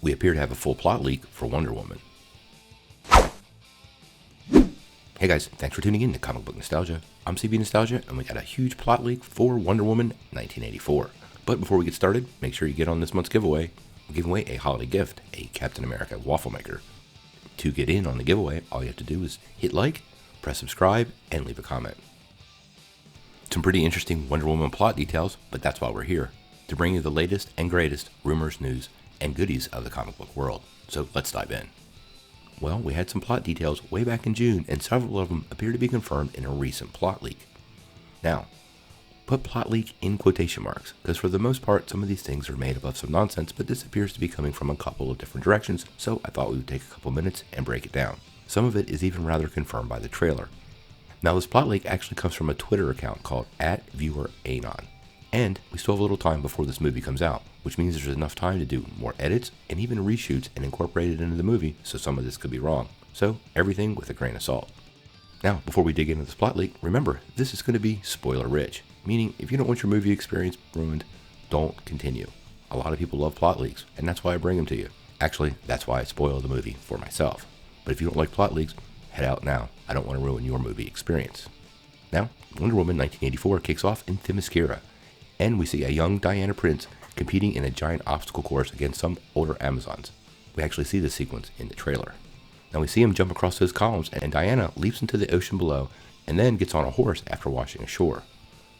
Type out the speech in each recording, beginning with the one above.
we appear to have a full plot leak for Wonder Woman. Hey guys, thanks for tuning in to Comic Book Nostalgia. I'm CB Nostalgia, and we got a huge plot leak for Wonder Woman 1984. But before we get started, make sure you get on this month's giveaway. We're giving away a holiday gift, a Captain America waffle maker. To get in on the giveaway, all you have to do is hit like, press subscribe, and leave a comment. Some pretty interesting Wonder Woman plot details, but that's why we're here, to bring you the latest and greatest rumors, news, and goodies of the comic book world. So let's dive in. Well, we had some plot details way back in June, and several of them appear to be confirmed in a recent plot leak. Now, put plot leak in quotation marks, because for the most part, some of these things are made up of some nonsense, but this appears to be coming from a couple of different directions, so I thought we would take a couple minutes and break it down. Some of it is even rather confirmed by the trailer. Now, this plot leak actually comes from a Twitter account called @ViewerAnon, and we still have a little time before this movie comes out, which means there's enough time to do more edits and even reshoots and incorporate it into the movie, so some of this could be wrong. So, everything with a grain of salt. Now, before we dig into this plot leak, remember, this is going to be spoiler rich, meaning if you don't want your movie experience ruined, don't continue. A lot of people love plot leaks, and that's why I bring them to you. Actually, that's why I spoil the movie for myself. But if you don't like plot leaks, head out now. I don't want to ruin your movie experience. Now, Wonder Woman 1984 kicks off in Themyscira, and we see a young Diana Prince competing in a giant obstacle course against some older Amazons. We actually see this sequence in the trailer. Now we see him jump across those columns, and Diana leaps into the ocean below and then gets on a horse after washing ashore.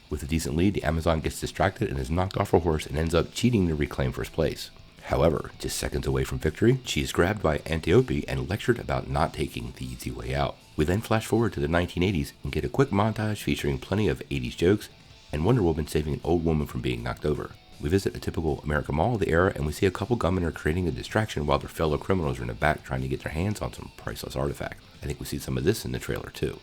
With a decent lead, the Amazon gets distracted and is knocked off her horse and ends up cheating to reclaim first place. However, just seconds away from victory, she is grabbed by Antiope and lectured about not taking the easy way out. We then flash forward to the 1980s and get a quick montage featuring plenty of 80s jokes and Wonder Woman saving an old woman from being knocked over. We visit a typical American mall of the era, and we see a couple gunmen are creating a distraction while their fellow criminals are in the back trying to get their hands on some priceless artifact. I think we see some of this in the trailer too.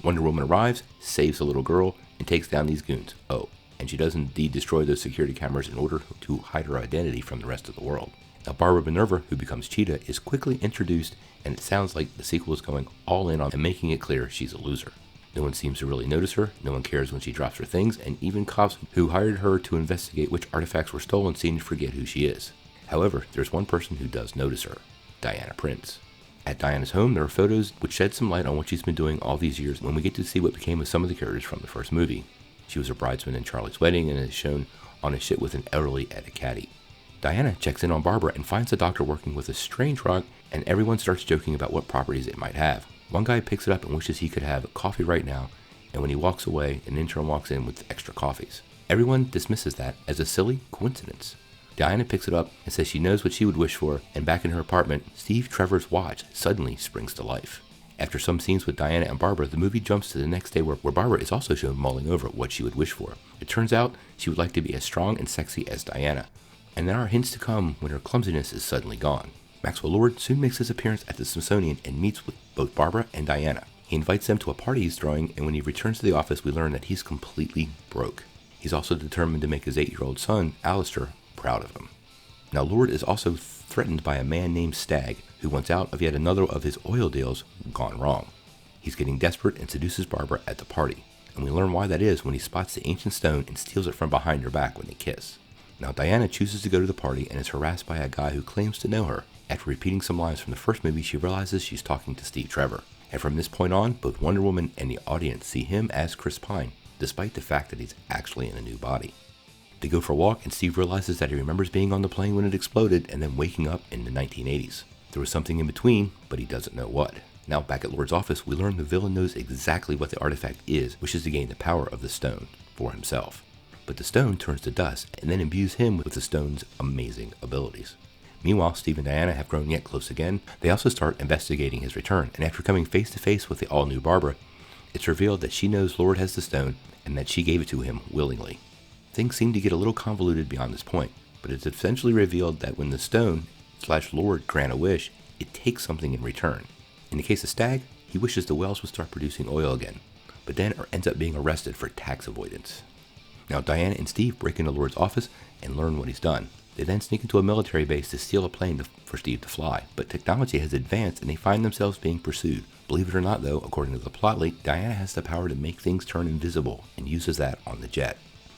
Wonder Woman arrives, saves a little girl, and takes down these goons. Oh, and she does indeed destroy those security cameras in order to hide her identity from the rest of the world. Now Barbara Minerva, who becomes Cheetah, is quickly introduced, and it sounds like the sequel is going all in on and making it clear she's a loser. No one seems to really notice her, no one cares when she drops her things, and even cops who hired her to investigate which artifacts were stolen seem to forget who she is. However, there's one person who does notice her, Diana Prince. At Diana's home, there are photos which shed some light on what she's been doing all these years when we get to see what became of some of the characters from the first movie. She was a bridesmaid in Charlie's wedding and is shown on a ship with an elderly at a caddy. Diana checks in on Barbara and finds the doctor working with a strange rock, and everyone starts joking about what properties it might have. One guy picks it up and wishes he could have coffee right now, and when he walks away, an intern walks in with extra coffees. Everyone dismisses that as a silly coincidence. Diana picks it up and says she knows what she would wish for, and back in her apartment, Steve Trevor's watch suddenly springs to life. After some scenes with Diana and Barbara, the movie jumps to the next day where Barbara is also shown mulling over what she would wish for. It turns out she would like to be as strong and sexy as Diana. And there are hints to come when her clumsiness is suddenly gone. Maxwell Lord soon makes his appearance at the Smithsonian and meets with both Barbara and Diana. He invites them to a party he's throwing, and when he returns to the office, we learn that he's completely broke. He's also determined to make his 8-year-old son, Alistair, proud of him. Now, Lord is also threatened by a man named Stagg, who wants out of yet another of his oil deals gone wrong. He's getting desperate and seduces Barbara at the party, and we learn why that is when he spots the ancient stone and steals it from behind her back when they kiss. Now, Diana chooses to go to the party and is harassed by a guy who claims to know her. After repeating some lines from the first movie, she realizes she's talking to Steve Trevor. And from this point on, both Wonder Woman and the audience see him as Chris Pine, despite the fact that he's actually in a new body. They go for a walk, and Steve realizes that he remembers being on the plane when it exploded and then waking up in the 1980s. There was something in between, but he doesn't know what. Now, back at Lord's office, we learn the villain knows exactly what the artifact is, which is to gain the power of the stone for himself. But the stone turns to dust and then imbues him with the stone's amazing abilities. Meanwhile, Steve and Diana have grown yet close again. They also start investigating his return, and after coming face to face with the all-new Barbara, it's revealed that she knows Lord has the stone and that she gave it to him willingly. Things seem to get a little convoluted beyond this point, but it's essentially revealed that when the stone/Lord grant a wish, it takes something in return. In the case of Stagg, he wishes the wells would start producing oil again, but then ends up being arrested for tax avoidance. Now, Diana and Steve break into Lord's office and learn what he's done. They then sneak into a military base to steal a plane for Steve to fly, but technology has advanced and they find themselves being pursued. Believe it or not though, according to the plot leak, Diana has the power to make things turn invisible and uses that on the jet.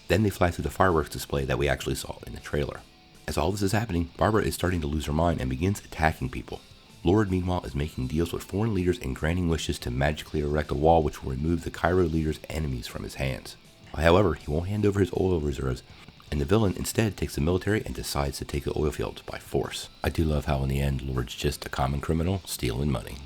Then they fly through the fireworks display that we actually saw in the trailer. As all this is happening, Barbara is starting to lose her mind and begins attacking people. Lord, meanwhile, is making deals with foreign leaders and granting wishes to magically erect a wall which will remove the Cairo leader's enemies from his hands. However, he won't hand over his oil reserves, and the villain instead takes the military and decides to take the oil fields by force. I do love how in the end, Lord's just a common criminal stealing money.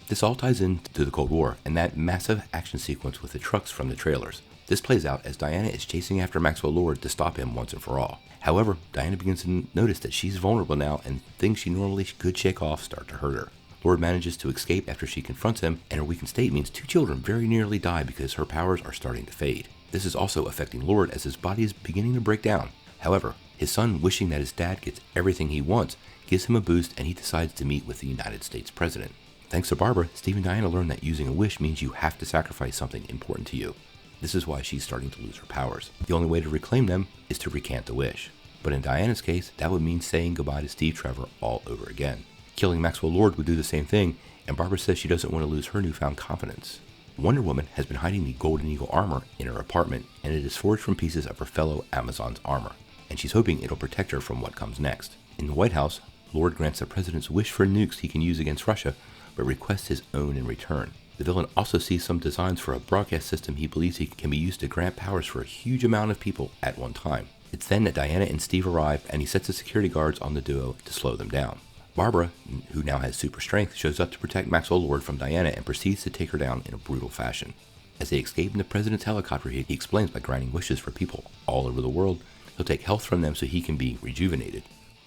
This all ties into the Cold War and that massive action sequence with the trucks from the trailers. This plays out as Diana is chasing after Maxwell Lord to stop him once and for all. However, Diana begins to notice that she's vulnerable now and things she normally could shake off start to hurt her. Lord manages to escape after she confronts him, and her weakened state means 2 children very nearly die because her powers are starting to fade. This is also affecting Lord as his body is beginning to break down. However, his son, wishing that his dad gets everything he wants, gives him a boost and he decides to meet with the United States president. Thanks to Barbara, Steve and Diana learn that using a wish means you have to sacrifice something important to you. This is why she's starting to lose her powers. The only way to reclaim them is to recant the wish. But in Diana's case, that would mean saying goodbye to Steve Trevor all over again. Killing Maxwell Lord would do the same thing, and Barbara says she doesn't want to lose her newfound confidence. Wonder Woman has been hiding the Golden Eagle armor in her apartment, and it is forged from pieces of her fellow Amazon's armor, and she's hoping it'll protect her from what comes next. In the White House, Lord grants the president's wish for nukes he can use against Russia, but requests his own in return. The villain also sees some designs for a broadcast system he believes can be used to grant powers for a huge amount of people at one time. It's then that Diana and Steve arrive, and he sets the security guards on the duo to slow them down. Barbara, who now has super strength, shows up to protect Maxwell Lord from Diana and proceeds to take her down in a brutal fashion. As they escape in the president's helicopter, he explains by granting wishes for people all over the world, he'll take health from them so he can be rejuvenated.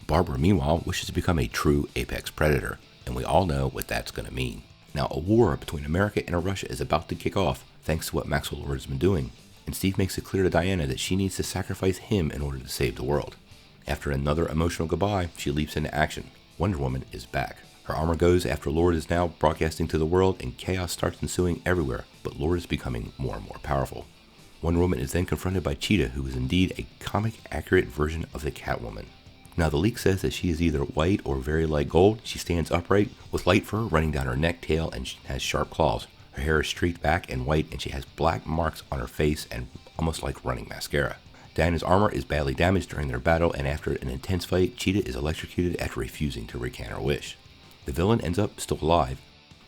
Barbara, meanwhile, wishes to become a true apex predator, and we all know what that's going to mean. Now, a war between America and Russia is about to kick off, thanks to what Maxwell Lord has been doing, and Steve makes it clear to Diana that she needs to sacrifice him in order to save the world. After another emotional goodbye, she leaps into action. Wonder Woman is back. Her armor goes after Lord is now broadcasting to the world, and chaos starts ensuing everywhere, but Lord is becoming more and more powerful. Wonder Woman is then confronted by Cheetah, who is indeed a comic-accurate version of the Catwoman. Now, the leak says that she is either white or very light gold. She stands upright with light fur running down her neck, tail, and has sharp claws. Her hair is streaked back and white, and she has black marks on her face and almost like running mascara. Diana's armor is badly damaged during their battle, and after an intense fight, Cheetah is electrocuted after refusing to recant her wish. The villain ends up still alive,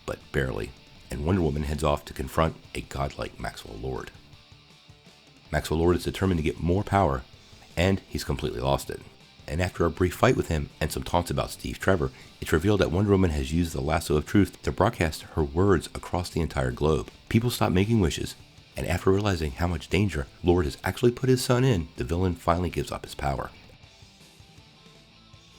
but barely, and Wonder Woman heads off to confront a godlike Maxwell Lord. Maxwell Lord is determined to get more power, and he's completely lost it. And after a brief fight with him and some taunts about Steve Trevor, it's revealed that Wonder Woman has used the lasso of truth to broadcast her words across the entire globe. People stop making wishes, and after realizing how much danger Lord has actually put his son in, the villain finally gives up his power.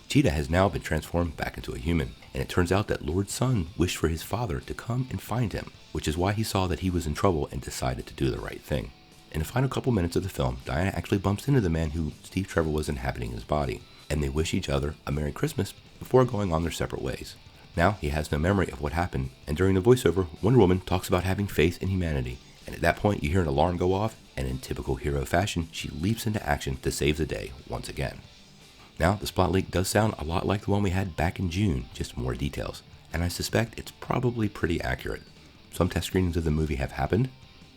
Cheetah has now been transformed back into a human, and it turns out that Lord's son wished for his father to come and find him, which is why he saw that he was in trouble and decided to do the right thing. In the final couple minutes of the film, Diana actually bumps into the man who Steve Trevor was inhabiting his body, and they wish each other a Merry Christmas before going on their separate ways. Now, he has no memory of what happened, and during the voiceover, Wonder Woman talks about having faith in humanity, and at that point you hear an alarm go off, and in typical hero fashion, she leaps into action to save the day once again. Now, this plot leak does sound a lot like the one we had back in June, just more details, and I suspect it's probably pretty accurate. Some test screenings of the movie have happened,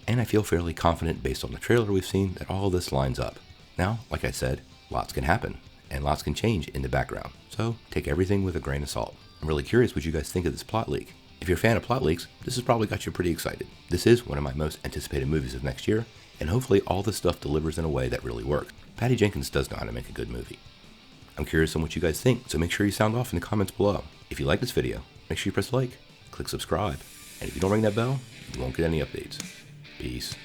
and I feel fairly confident based on the trailer we've seen that all this lines up. Now, like I said, lots can happen, and lots can change in the background, so take everything with a grain of salt. I'm really curious what you guys think of this plot leak. If you're a fan of plot leaks, this has probably got you pretty excited. This is one of my most anticipated movies of next year, and hopefully all this stuff delivers in a way that really works. Patty Jenkins does know how to make a good movie. I'm curious on what you guys think, so make sure you sound off in the comments below. If you like this video, make sure you press like, click subscribe, and if you don't ring that bell, you won't get any updates. Peace.